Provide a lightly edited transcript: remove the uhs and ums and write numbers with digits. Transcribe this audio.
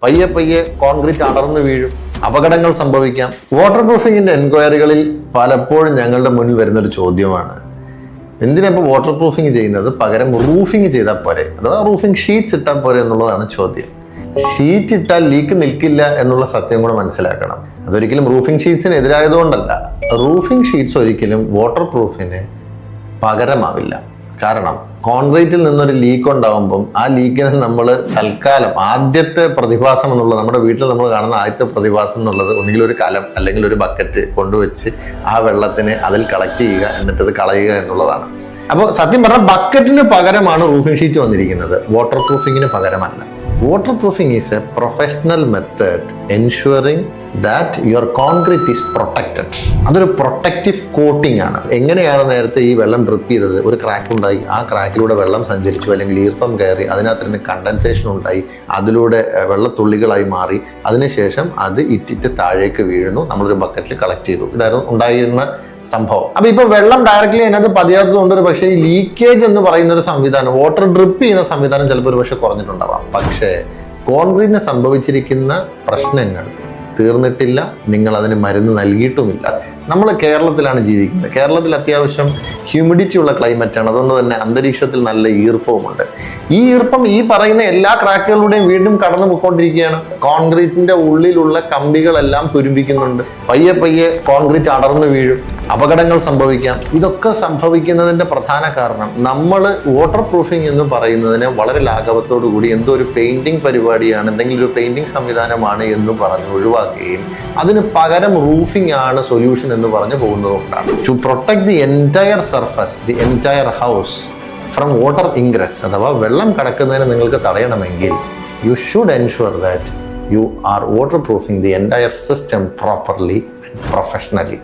പയ്യെ പയ്യെ കോൺക്രീറ്റ് അടർന്നു വീഴും, അപകടങ്ങൾ സംഭവിക്കാം. വാട്ടർ പ്രൂഫിങ്ങിന്റെ എൻക്വയറികളിൽ പലപ്പോഴും ഞങ്ങളുടെ മുന്നിൽ വരുന്നൊരു ചോദ്യമാണ്, എന്തിനാ ഇപ്പോൾ വാട്ടർ പ്രൂഫിങ് ചെയ്യുന്നത്, പകരം റൂഫിങ് ചെയ്താൽ പോരെ, അഥവാ റൂഫിംഗ് ഷീറ്റ്സ് ഇട്ടാൽ പോരെ എന്നുള്ളതാണ് ചോദ്യം. ഷീറ്റ് ഇട്ടാൽ ലീക്ക് നിൽക്കില്ല എന്നുള്ള സത്യം കൂടെ മനസ്സിലാക്കണം. അതൊരിക്കലും റൂഫിംഗ് ഷീറ്റ്സിന് എതിരായതുകൊണ്ടല്ല. റൂഫിംഗ് ഷീറ്റ്സ് ഒരിക്കലും വാട്ടർ പ്രൂഫിന് പകരമാവില്ല. കാരണം കോൺക്രീറ്റിൽ നിന്നൊരു ലീക്ക് ഉണ്ടാകുമ്പം ആ ലീക്കിനെ നമ്മൾ തൽക്കാലം ആദ്യത്തെ പ്രതിഭാസം എന്നുള്ളത്, നമ്മുടെ വീട്ടിൽ നമ്മൾ കാണുന്ന ആദ്യത്തെ പ്രതിഭാസം എന്നുള്ളത് ഒന്നുകിൽ ഒരു കലം അല്ലെങ്കിൽ ഒരു ബക്കറ്റ് കൊണ്ടുവച്ച് ആ വെള്ളത്തിനെ അതിൽ കളക്ട് ചെയ്യുക, എന്നിട്ടത് കളയുക എന്നുള്ളതാണ്. അപ്പോൾ സത്യം പറഞ്ഞാൽ ബക്കറ്റിന് പകരമാണ് റൂഫിംഗ് ഷീറ്റ് വന്നിരിക്കുന്നത്, വാട്ടർ പ്രൂഫിങ്ങിന് പകരമല്ല. Water proofing is a professional method ensuring that your concrete is protected. അതൊരു പ്രൊട്ടക്റ്റീവ് കോട്ടിംഗ് ആണ്. എങ്ങനെയാണ് നേരത്തെ ഈ വെള്ളം ഡ്രിപ്പ് ചെയ്തത്, ഒരു ക്രാക്ക് ഉണ്ടായി, ആ ക്രാക്കിലൂടെ വെള്ളം സഞ്ചരിച്ചു, അല്ലെങ്കിൽ ഈർപ്പം കയറി അതിനകത്തിരുന്ന് കണ്ടൻസേഷൻ ഉണ്ടായി, അതിലൂടെ വെള്ളത്തുള്ളികളായി മാറി, അതിനുശേഷം അത് ഇറ്റിറ്റ് താഴേക്ക് വീഴുന്നു, നമ്മളൊരു ബക്കറ്റിൽ കളക്ട് ചെയ്തു. ഇതായിരുന്നു ഉണ്ടായിരുന്ന സംഭവം. അപ്പൊ ഇപ്പൊ വെള്ളം ഡയറക്റ്റ്ലി അതിനകത്ത് പതിയാത്തതുകൊണ്ട് ഒരു പക്ഷേ ഈ ലീക്കേജ് എന്ന് പറയുന്ന ഒരു സംവിധാനം, വാട്ടർ ഡ്രിപ്പ് ചെയ്യുന്ന സംവിധാനം ചിലപ്പോൾ ഒരു പക്ഷെ കുറഞ്ഞിട്ടുണ്ടാവാം. പക്ഷേ കോൺക്രീറ്റിന് സംഭവിച്ചിരിക്കുന്ന പ്രശ്നങ്ങൾ തീർന്നിട്ടില്ല, നിങ്ങൾ അതിന് മരുന്ന് നൽകിയിട്ടുമില്ല. നമ്മൾ കേരളത്തിലാണ് ജീവിക്കുന്നത്. കേരളത്തിൽ അത്യാവശ്യം ഹ്യൂമിഡിറ്റി ഉള്ള ക്ലൈമറ്റാണ്. അതുകൊണ്ട് തന്നെ അന്തരീക്ഷത്തിൽ നല്ല ഈർപ്പവുമുണ്ട്. ഈ ഈർപ്പം ഈ പറയുന്ന എല്ലാ ക്രാക്കുകളിലൂടെയും വീണ്ടും കടന്നു പോയിക്കൊണ്ടിരിക്കുകയാണ്. കോൺക്രീറ്റിന്റെ ഉള്ളിലുള്ള കമ്പികളെല്ലാം തുരുമ്പിക്കുന്നുണ്ട്. പയ്യെ പയ്യെ കോൺക്രീറ്റ് അടർന്നു വീഴും, അപകടങ്ങൾ സംഭവിക്കാം. ഇതൊക്കെ സംഭവിക്കുന്നതിന്റെ പ്രധാന കാരണം നമ്മൾ വാട്ടർ പ്രൂഫിംഗ് എന്ന് പറയുന്നതിനെ വളരെ ലാഘവത്തോടു കൂടി എന്തോ ഒരു പെയിന്റിംഗ് പരിപാടിയാണ്, എന്തെങ്കിലും ഒരു പെയിന്റിംഗ് സംവിധാനമാണ് എന്ന് പറഞ്ഞ് ഒഴിവാക്കുകയും അതിന് പകരം റൂഫിംഗ് ആണ് സൊല്യൂഷൻ എന്ന് പറഞ്ഞു പോകുന്നതുകൊണ്ടാണ്. To protect the entire surface, the entire house from water ingress, അഥവാ വെള്ളം കടക്കുന്നതിന് നിങ്ങൾക്ക് തടയണമെങ്കിൽ you should ensure that you are water proofing the entire system properly and professionally.